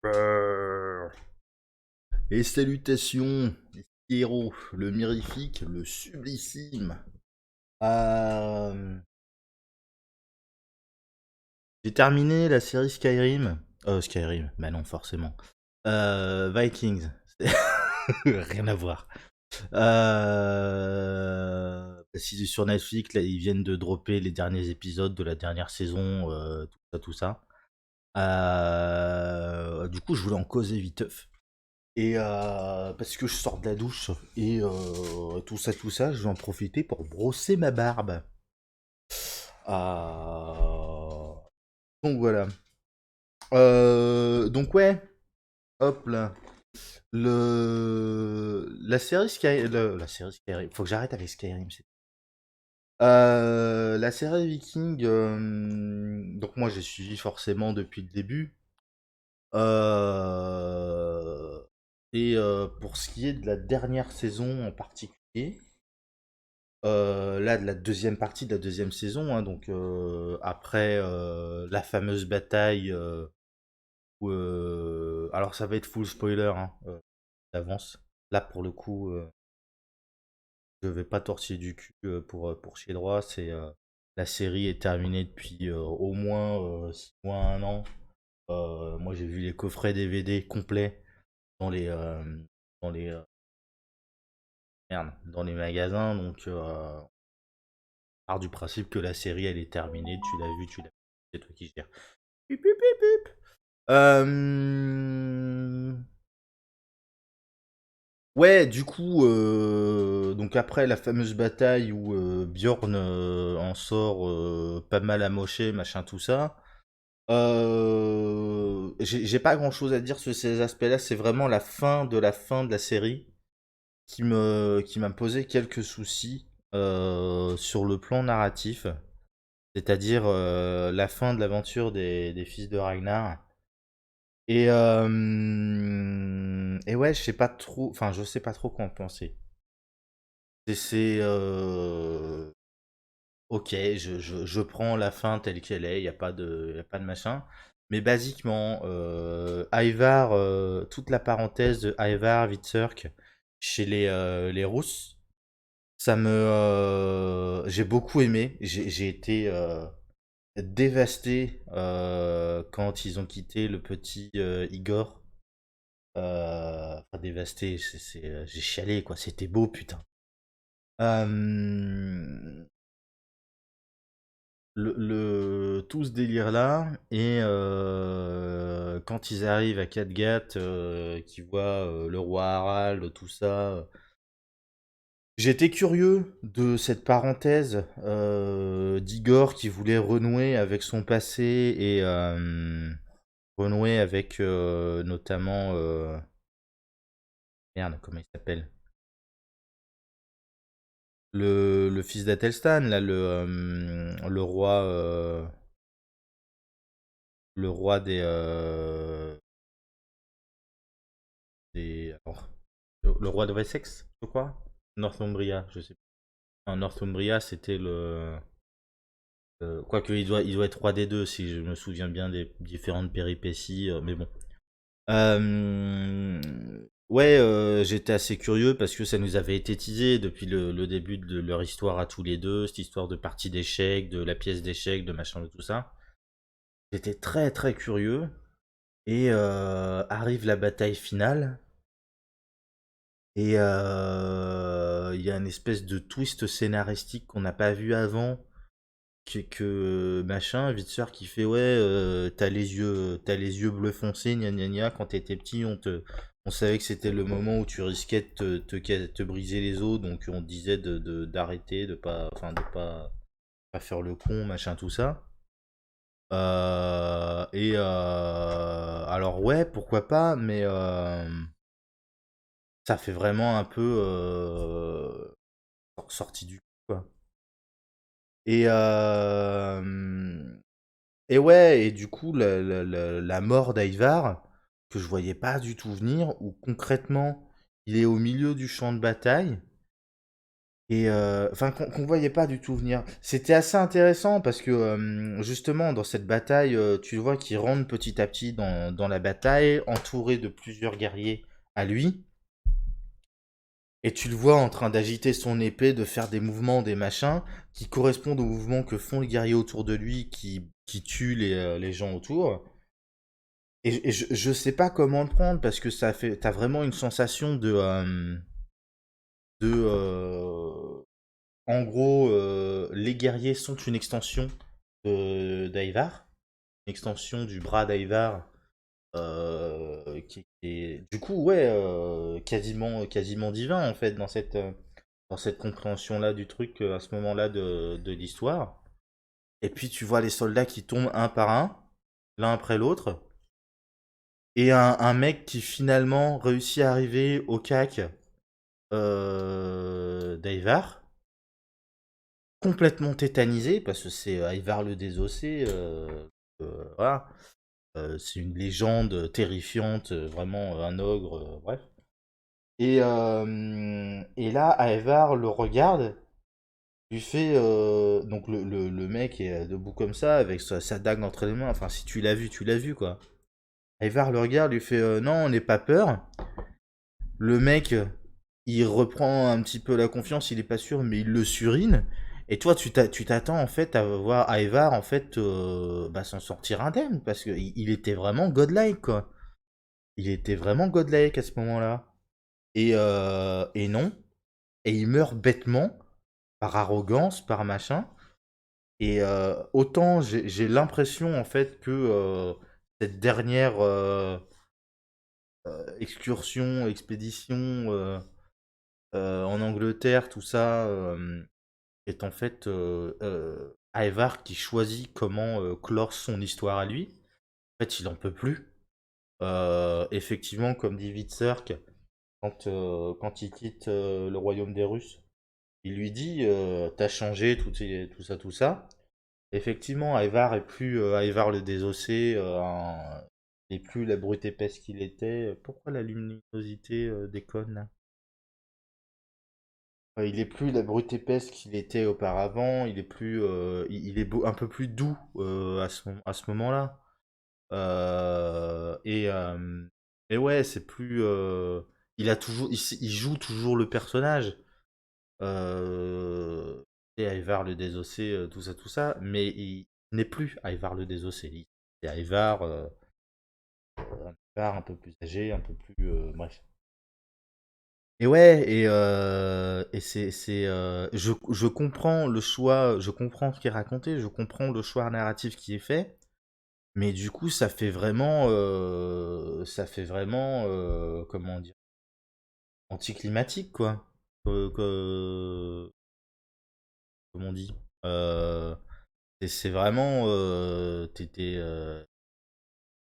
Euh, Et salutations, les héros, le mirifique, le sublissime. Euh, J'ai terminé la série Skyrim. Skyrim, bah non, forcément. Vikings. Rien à voir. Si c'est sur Netflix, là, ils viennent de dropper les derniers épisodes de la dernière saison, tout ça. Du coup, je voulais en causer viteuf. Et parce que je sors de la douche et tout ça, je vais en profiter pour brosser ma barbe. Euh, Donc voilà. Donc ouais, hop là. La série la série Skyrim. Faut que j'arrête avec Skyrim. La série Viking. Donc moi j'ai suivi forcément depuis le début. Euh, pour ce qui est de la dernière saison en particulier. Là, de la deuxième partie de la deuxième saison, hein, donc après la fameuse bataille alors ça va être full spoiler hein, d'avance. Là, pour le coup, je vais pas tortiller du cul pour chier droit. La série est terminée depuis au moins 6 mois, un an. Moi, j'ai vu les coffrets DVD complets dans les dans les dans les magasins, donc part du principe que la série elle est terminée, tu l'as vu, c'est toi qui gères. Pip, pip, pip, pip. Euh, Ouais, du coup, donc après la fameuse bataille où Bjorn en sort pas mal amoché, machin, tout ça, j'ai pas grand chose à dire sur ces aspects-là, c'est vraiment la fin de la série qui m'a posé quelques soucis sur le plan narratif. C'est-à-dire la fin de l'aventure des fils de Ragnar. Et ouais, je sais pas trop, enfin, je sais pas trop quoi en penser. C'est ok, je prends la fin telle qu'elle est, y a pas de machin. Mais basiquement, Ivar, toute la parenthèse de Ivar Witzurk chez les Russes, j'ai beaucoup aimé. J'ai été dévasté quand ils ont quitté le petit Igor. Enfin, dévasté, j'ai chialé quoi, c'était beau putain. Euh, tout ce délire là, et quand ils arrivent à Katgat, qu'ils voient le roi Harald, tout ça. J'étais curieux de cette parenthèse d'Igor qui voulait renouer avec son passé et renouer avec notamment. Merde, comment il s'appelle? Le fils d'Athelstan, là, le roi alors, le roi de Wessex, je crois? Northumbria, je sais pas. Non, Northumbria, c'était le. Quoique, il doit être roi des deux, si je me souviens bien des différentes péripéties, mais bon. Euh, Ouais, j'étais assez curieux parce que ça nous avait été teasé depuis le début de leur histoire à tous les deux, cette histoire de partie d'échecs, de la pièce d'échecs, de machin, de tout ça. J'étais très très curieux et arrive la bataille finale et il y a une espèce de twist scénaristique qu'on n'a pas vu avant machin, Witzer qui fait ouais, t'as les yeux bleus foncés, gna gna gna, quand t'étais petit, on savait que c'était le moment où tu risquais de te briser les os, donc on te disait d'arrêter, de pas, enfin pas faire le con, machin, tout ça. Alors ouais, pourquoi pas, mais ça fait vraiment un peu sorti du cul, quoi. Et Et ouais, et du coup, la mort d'Ivar, que je voyais pas du tout venir, où concrètement, il est au milieu du champ de bataille, Et enfin, qu'on voyait pas du tout venir. C'était assez intéressant parce que justement, dans cette bataille, tu le vois qu'il rentre petit à petit dans la bataille, entouré de plusieurs guerriers à lui. Et tu le vois en train d'agiter son épée, de faire des mouvements, des machins, qui correspondent aux mouvements que font les guerriers autour de lui, qui tuent les gens autour. Et je sais pas comment le prendre, parce que ça fait, t'as vraiment une sensation en gros, les guerriers sont une extension d'Aivar, une extension du bras d'Aivar, qui est du coup, ouais, quasiment divin, en fait, dans cette compréhension-là du truc, à ce moment-là de l'histoire. Et puis tu vois les soldats qui tombent un par un, l'un après l'autre, et un mec qui finalement réussit à arriver au cac d'Aivar, complètement tétanisé, parce que c'est Ivar le Désossé, voilà. C'est une légende terrifiante, vraiment un ogre, bref. Et là, Ivar le regarde, lui fait... donc le mec est debout comme ça, avec sa dague entre les mains, enfin si tu l'as vu quoi. Ivar le regarde, lui fait non, n'aie pas peur. Le mec, il reprend un petit peu la confiance, il est pas sûr, mais il le surine. Et toi, tu t'attends en fait à voir Ivar en fait bah, s'en sortir indemne parce que il était vraiment godlike quoi. Il était vraiment godlike à ce moment-là. Et non. Et il meurt bêtement par arrogance, par machin. Et autant j'ai l'impression en fait que cette dernière excursion, expédition en Angleterre, tout ça, est en fait Ivar qui choisit comment clore son histoire à lui. En fait, il en peut plus. Effectivement, comme dit Witzerk, quand il quitte le royaume des Russes, il lui dit t'as changé, tout ça, tout ça. Effectivement, Ivar est plus Ivar le désossé, il est plus la brute épaisse qu'il était. Pourquoi la luminosité déconne là? Il est plus la brute épaisse qu'il était auparavant, il est plus, il est un peu plus doux à ce moment-là. Et ouais, c'est plus, il a toujours, il joue toujours le personnage. Euh, et Ivar le désossé, tout ça, mais il n'est plus Ivar le désossé. C'est un Ivar un peu plus âgé, un peu plus, bref. Et ouais, et je comprends le choix, je comprends ce qui est raconté, je comprends le choix narratif qui est fait, mais du coup, ça fait vraiment, comment dire, anticlimatique, quoi. Comme on dit. Euh, c'est vraiment,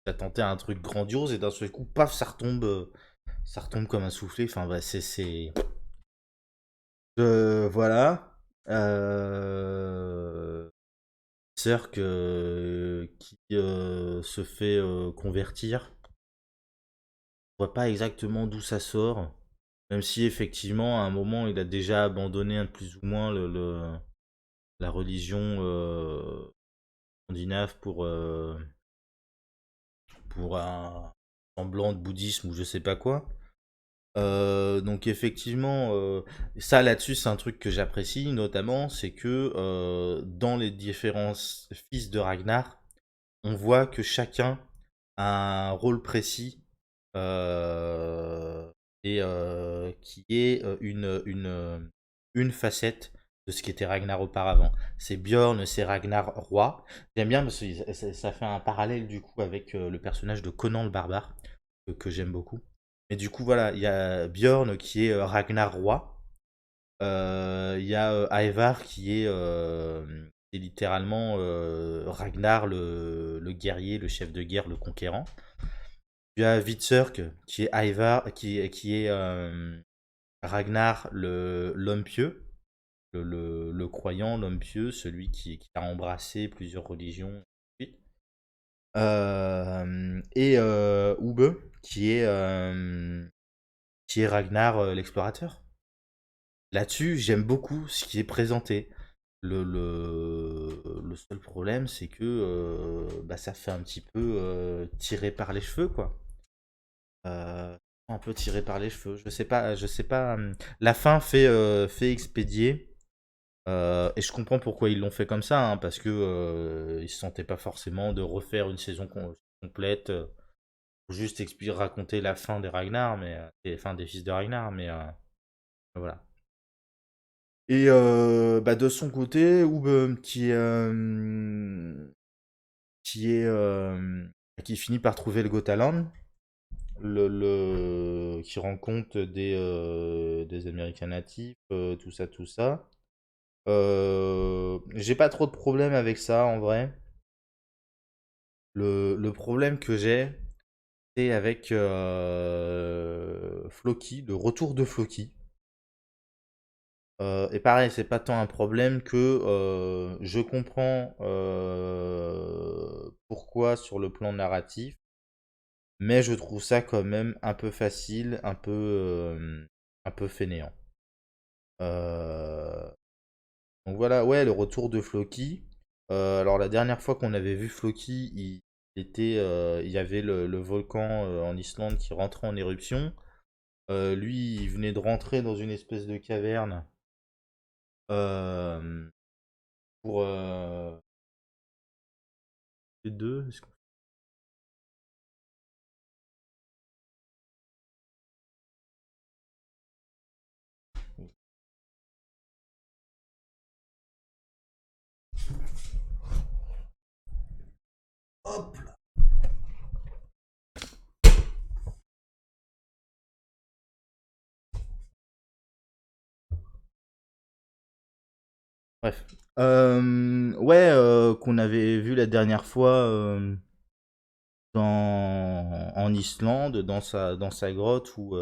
t'as tenté un truc grandiose et d'un seul coup, paf, ça retombe comme un soufflé. Enfin, bah, voilà. Euh, Sœur qui se fait convertir. Je vois pas exactement d'où ça sort. Même si effectivement, à un moment, il a déjà abandonné plus ou moins la religion scandinave pour un semblant de bouddhisme ou je sais pas quoi. Donc effectivement, ça là-dessus, c'est un truc que j'apprécie notamment, c'est que dans les différents fils de Ragnar, on voit que chacun a un rôle précis euh, et qui est une facette de ce qu'était Ragnar auparavant. C'est Bjorn, c'est Ragnar roi. J'aime bien parce que ça fait un parallèle du coup avec le personnage de Conan le barbare que j'aime beaucoup. Et du coup voilà, il y a Bjorn qui est Ragnar roi. Il y a Ivar qui est littéralement Ragnar le guerrier, le chef de guerre, le conquérant. Tu as Vitsurk qui est Ivar, qui est Ragnar l'homme pieux, le croyant, l'homme pieux, celui qui a embrassé plusieurs religions. Et Ube qui est Ragnar l'explorateur. Là-dessus, j'aime beaucoup ce qui est présenté. Le seul problème, c'est que bah, ça fait un petit peu tiré par les cheveux, quoi. Un peu tiré par les cheveux. Je sais pas. La fin fait expédier. Et je comprends pourquoi ils l'ont fait comme ça, hein, parce que ils se sentaient pas forcément de refaire une saison complète, pour juste expliquer, raconter la fin des Ragnar, mais fin des fils de Ragnar, mais voilà. Et bah, de son côté, Uber, qui est qui finit par trouver le Gotaland, qui rencontre des Américains natifs, tout ça, tout ça. J'ai pas trop de problème avec ça en vrai. Le problème que j'ai, c'est avec Floki, le retour de Floki. Et pareil, c'est pas tant un problème que je comprends pourquoi sur le plan narratif, mais je trouve ça quand même un peu facile, un peu fainéant. Euh, donc voilà, ouais, le retour de Floki. Alors la dernière fois qu'on avait vu Floki, il y avait le volcan en Islande qui rentrait en éruption. Lui, il venait de rentrer dans une espèce de caverne euh, pour les deux. Hop là. Bref. Ouais, qu'on avait vu la dernière fois en Islande, dans sa grotte, où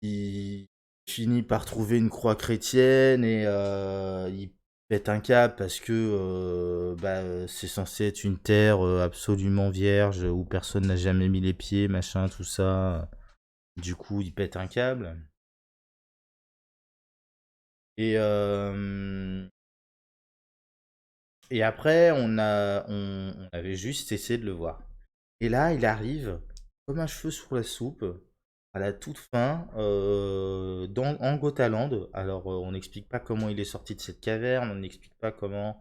il finit par trouver une croix chrétienne et il pète un câble parce que bah, c'est censé être une terre absolument vierge où personne n'a jamais mis les pieds, machin, tout ça. Du coup, il pète un câble. Et, et après, on avait juste essayé de le voir. Et là, il arrive comme un cheveu sur la soupe à la toute fin en Gotaland. Alors, on n'explique pas comment il est sorti de cette caverne, on n'explique pas comment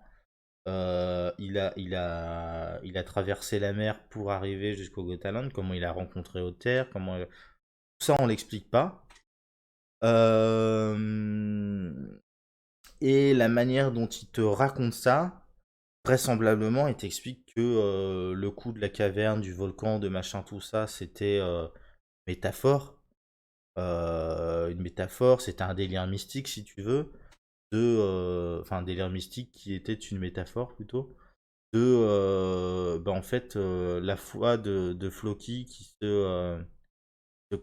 il a traversé la mer pour arriver jusqu'au Gotaland, comment il a rencontré Other, tout ça, on l'explique pas. Euh, Et la manière dont il te raconte ça, vraisemblablement, il t'explique que le coup de la caverne, du volcan, de machin, tout ça, c'était métaphore. Une métaphore, c'était un délire mystique, si tu veux. Enfin, un délire mystique qui était une métaphore plutôt. Bah, en fait, la foi de Floki qui se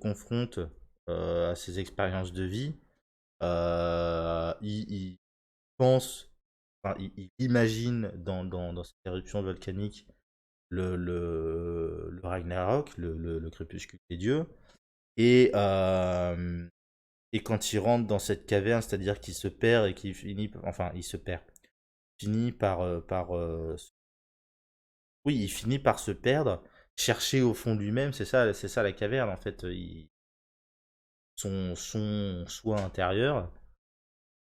confronte à ses expériences de vie. Il pense, enfin, il imagine dans cette éruption volcanique le Ragnarok, le crépuscule des dieux. Et, et quand il rentre dans cette caverne, c'est-à-dire qu'il se perd et qu'il finit, enfin, il se perd, finit oui, il finit par se perdre, chercher au fond de lui-même, c'est ça la caverne en fait, son soi intérieur.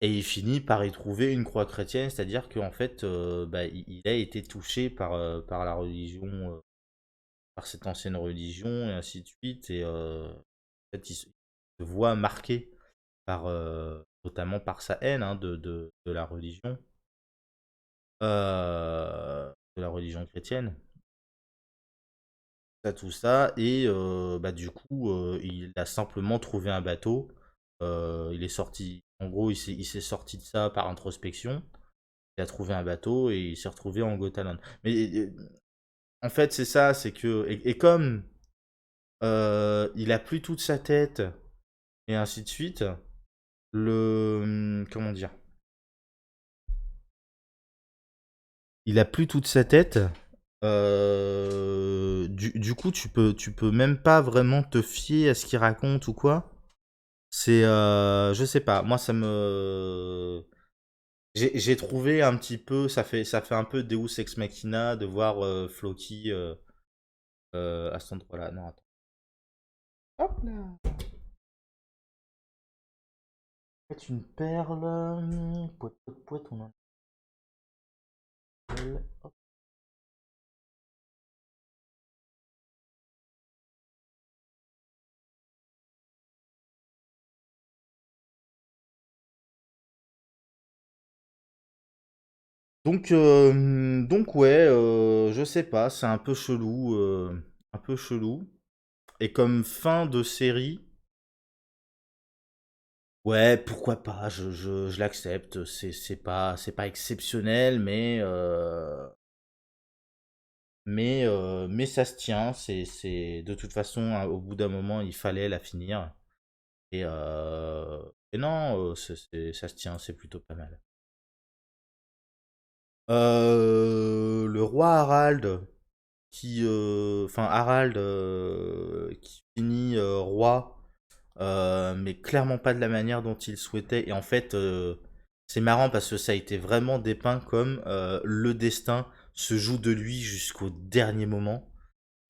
Et il finit par y trouver une croix chrétienne, c'est-à-dire qu'en fait, bah, il a été touché par la religion, par cette ancienne religion, et ainsi de suite. Et en fait, il se voit marqué notamment par sa haine hein, de la religion chrétienne. Ça, tout ça, et bah, du coup, il a simplement trouvé un bateau. Il est sorti, en gros, il s'est sorti de ça par introspection. Il a trouvé un bateau et il s'est retrouvé en Gotaland. Mais en fait, c'est ça, c'est que. Et comme il a plus toute sa tête et ainsi de suite, comment dire. Il a plus toute sa tête. Du coup, tu peux même pas vraiment te fier à ce qu'il raconte ou quoi. Je sais pas, moi ça me... J'ai trouvé un petit peu, ça fait un peu Deus Ex Machina de voir Floki à cet endroit-là. Non, attends. Hop là. C'est une perle. Poète, poète, poète, on en appelle. Hop. Donc ouais, je sais pas, c'est un peu chelou. Et comme fin de série, ouais, pourquoi pas, je l'accepte. C'est pas exceptionnel, mais ça se tient. De toute façon, hein, au bout d'un moment, il fallait la finir. Et, euh, et non, ça se tient, c'est plutôt pas mal. Le roi Harald, enfin Harald, qui finit roi, mais clairement pas de la manière dont il souhaitait. Et en fait, c'est marrant parce que ça a été vraiment dépeint comme le destin se joue de lui jusqu'au dernier moment.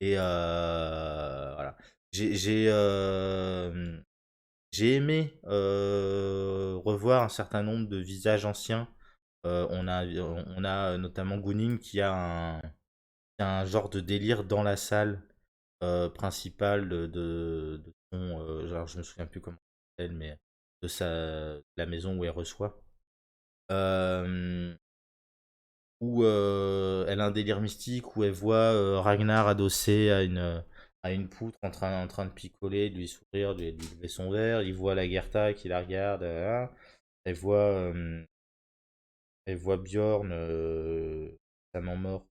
Et voilà. J'ai j'ai euh, j'ai aimé revoir un certain nombre de visages anciens. On a notamment Gunning qui a un genre de délire dans la salle principale de son. Genre, je me souviens plus comment elle s'appelle, mais la maison où elle reçoit. Euh, Où elle a un délire mystique où elle voit Ragnar adossé à une poutre en train de picoler, de lui sourire, de lui lever son verre. Il voit la Gerta qui la regarde. Elle voit, elle voit Bjorn, sa maman mort,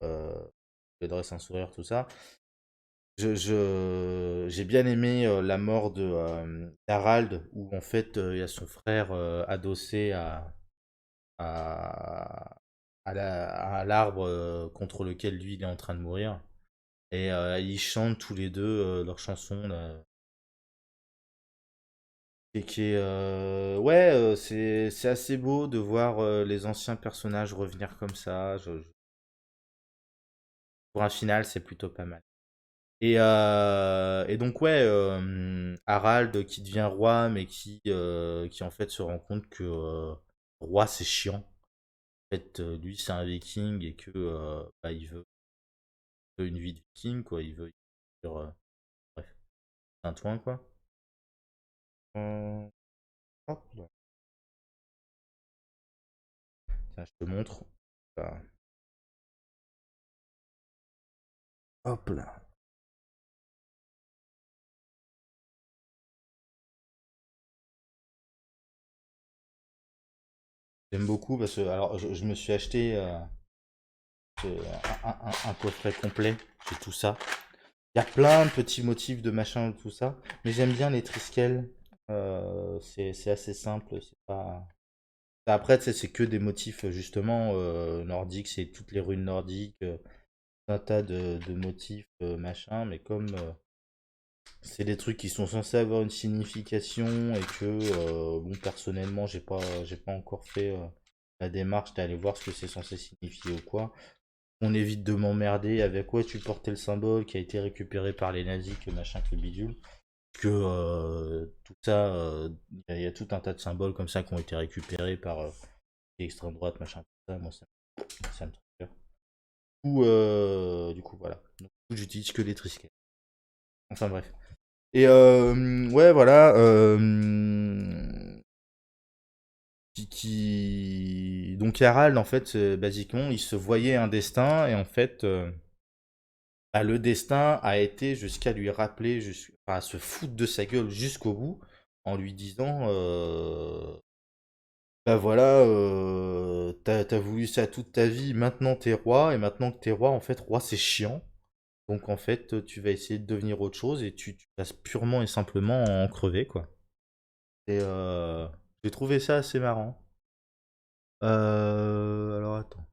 lui adresse un sourire, tout ça. J'ai bien aimé la mort de d'Harald, où en fait il y a son frère adossé à, à l'arbre contre lequel lui il est en train de mourir. Et ils chantent tous les deux leur chanson là, et qui est ouais, c'est assez beau de voir les anciens personnages revenir comme ça. Pour un final, c'est plutôt pas mal. Et donc ouais, Harald qui devient roi, mais qui en fait se rend compte que roi c'est chiant. En fait, lui c'est un viking et que bah, veut une vie de viking quoi. Il veut sur, bref, un toin quoi. Euh, Hop là. Tiens, je te montre. Bah, hop là. J'aime beaucoup parce que alors je me suis acheté un coffret complet de tout ça. Il y a plein de petits motifs de machin, tout ça. Mais j'aime bien les triskel. C'est assez simple. C'est pas... Après, tu sais, c'est que des motifs justement nordiques. C'est toutes les runes nordiques. Un tas de motifs machin. Mais comme c'est des trucs qui sont censés avoir une signification et que, bon, personnellement, j'ai pas encore fait la démarche d'aller voir ce que c'est censé signifier ou quoi. On évite de m'emmerder avec ouais, tu portais le symbole qui a été récupéré par les nazis, que machin, que bidule. Que tout ça, il y a tout un tas de symboles comme ça qui ont été récupérés par l'extrême droite, machin, tout ça. Moi, ça me trigger. Du coup, voilà. Donc, du coup, j'utilise que les trisquets. Enfin, bref. Et ouais, voilà. Donc, Harald, en fait, basiquement, il se voyait un destin, et en fait, bah, le destin a été jusqu'à lui rappeler, enfin, à se foutre de sa gueule jusqu'au bout, en lui disant bah voilà, t'as voulu ça toute ta vie, maintenant t'es roi, et maintenant que t'es roi, en fait, roi c'est chiant. Donc en fait, tu vas essayer de devenir autre chose, et tu passes purement et simplement en crever, quoi. Et j'ai trouvé ça assez marrant. Alors attends.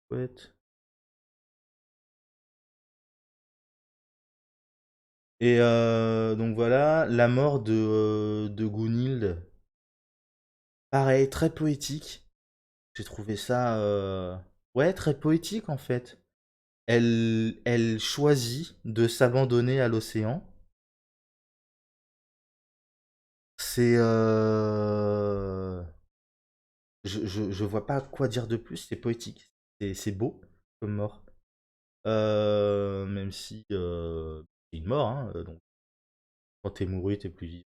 Poète. Et donc voilà, la mort de Gunhild, pareil, très poétique. J'ai trouvé ça, ouais, très poétique en fait. Elle choisit de s'abandonner à l'océan. C'est, je vois pas quoi dire de plus. C'est poétique, c'est beau comme mort. Même si c'est une mort, hein, donc quand t'es mouru, t'es plus vivant.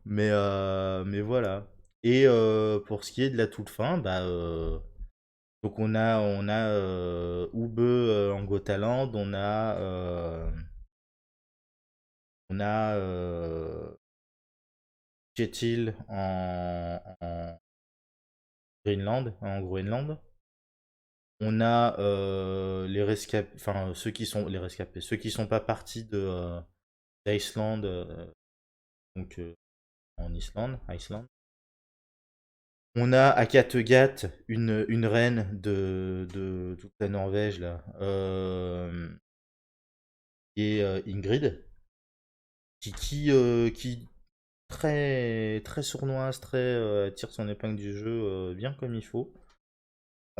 Mais voilà. Et pour ce qui est de la toute fin, bah, donc on a Ube en Gotaland, on a Kjetil en Greenland, en Groenland. On a les rescapés, enfin ceux qui sont les rescapés, ceux qui sont pas partis d'Iceland, donc en Islande. On a à Kattegat une reine de toute la Norvège là, qui est Ingrid, qui très très sournoise, très tire son épingle du jeu bien comme il faut.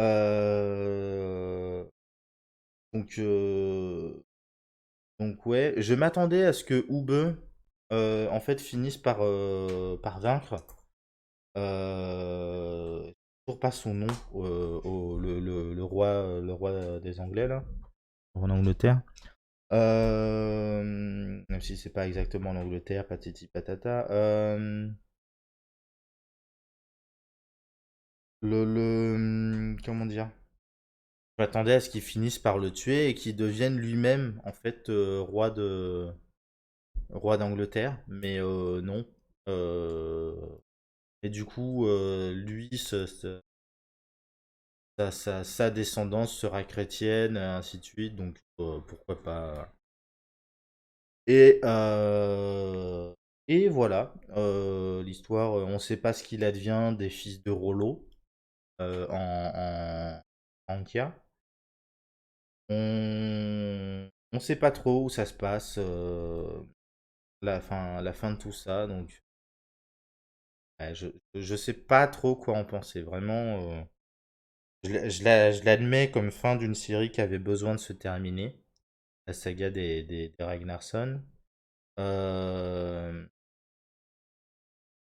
Euh, donc euh, donc ouais, je m'attendais à ce que Ube en fait finisse par vaincre. Toujours pas son nom, le roi des Anglais là, en Angleterre. Même si c'est pas exactement l'Angleterre, patati patata. Comment dire? Je m'attendais à ce qu'il finisse par le tuer et qu'il devienne lui-même en fait roi d'Angleterre, mais non. Euh, et du coup, lui, sa descendance sera chrétienne, ainsi de suite, donc pourquoi pas. Et, euh, et voilà, l'histoire, on ne sait pas ce qu'il advient des fils de Rollo en Ankia. On sait pas trop où ça se passe, la fin de tout ça, donc ouais, je sais pas trop quoi en penser. Vraiment, je l'admets comme fin d'une série qui avait besoin de se terminer, la saga des Ragnarsson. Euh,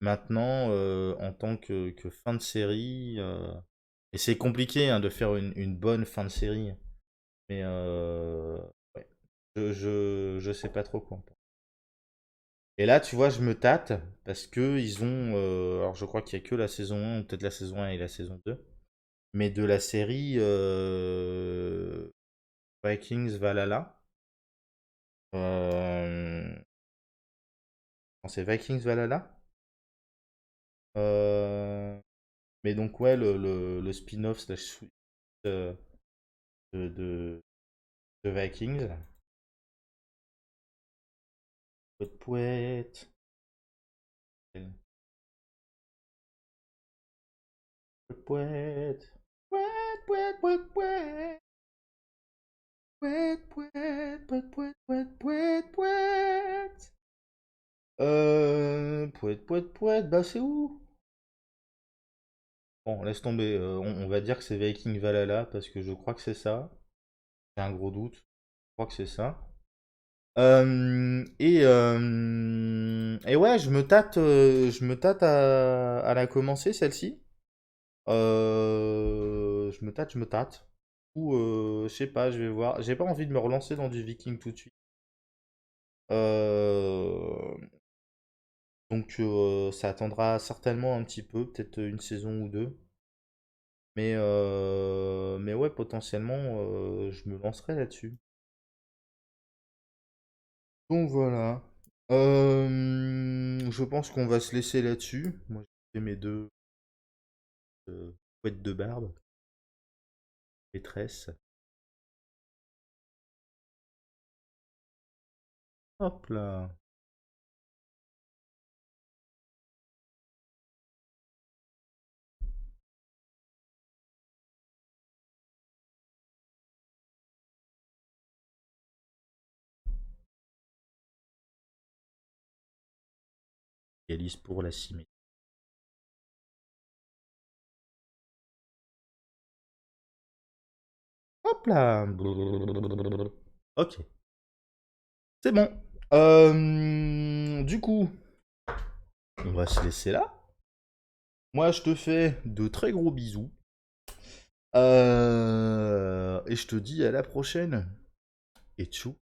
Maintenant, en tant que fin de série, et c'est compliqué hein, de faire une bonne fin de série, mais ouais, je sais pas trop quoi en penser. Et là, tu vois, je me tâte parce que ils ont. Alors, je crois qu'il y a que la saison 1, ou peut-être la saison 1 et la saison 2. Mais de la série Vikings Valhalla. Euh, non, c'est Vikings Valhalla. Euh, mais donc, ouais, le spin-off slash suite euh, de Vikings. Pouet pouet. Pouet pouet. Pouet pouet pouet pouet. Pouet pouet pouet pouet pouet pouet pouet. Pouet pouet pouet, bah c'est où? Bon, laisse tomber. On va dire que c'est Viking Valhalla parce que je crois que c'est ça. C'est un gros doute. Je crois que c'est ça. Et ouais, je me tâte à la commencer celle-ci. Je me tâte, je me tâte. Ou je sais pas, je vais voir. J'ai pas envie de me relancer dans du Viking tout de suite. Euh, donc ça attendra certainement un petit peu, peut-être une saison ou deux. Mais ouais, potentiellement, je me lancerai là-dessus. Donc voilà. Je pense qu'on va se laisser là-dessus. Moi, j'ai fait mes deux couettes de barbe, les tresses. Hop là. Égalise pour la symétrie. Hop là. Ok. C'est bon. Du coup, on va se laisser là. Moi, je te fais de très gros bisous. Et je te dis à la prochaine. Et tchou.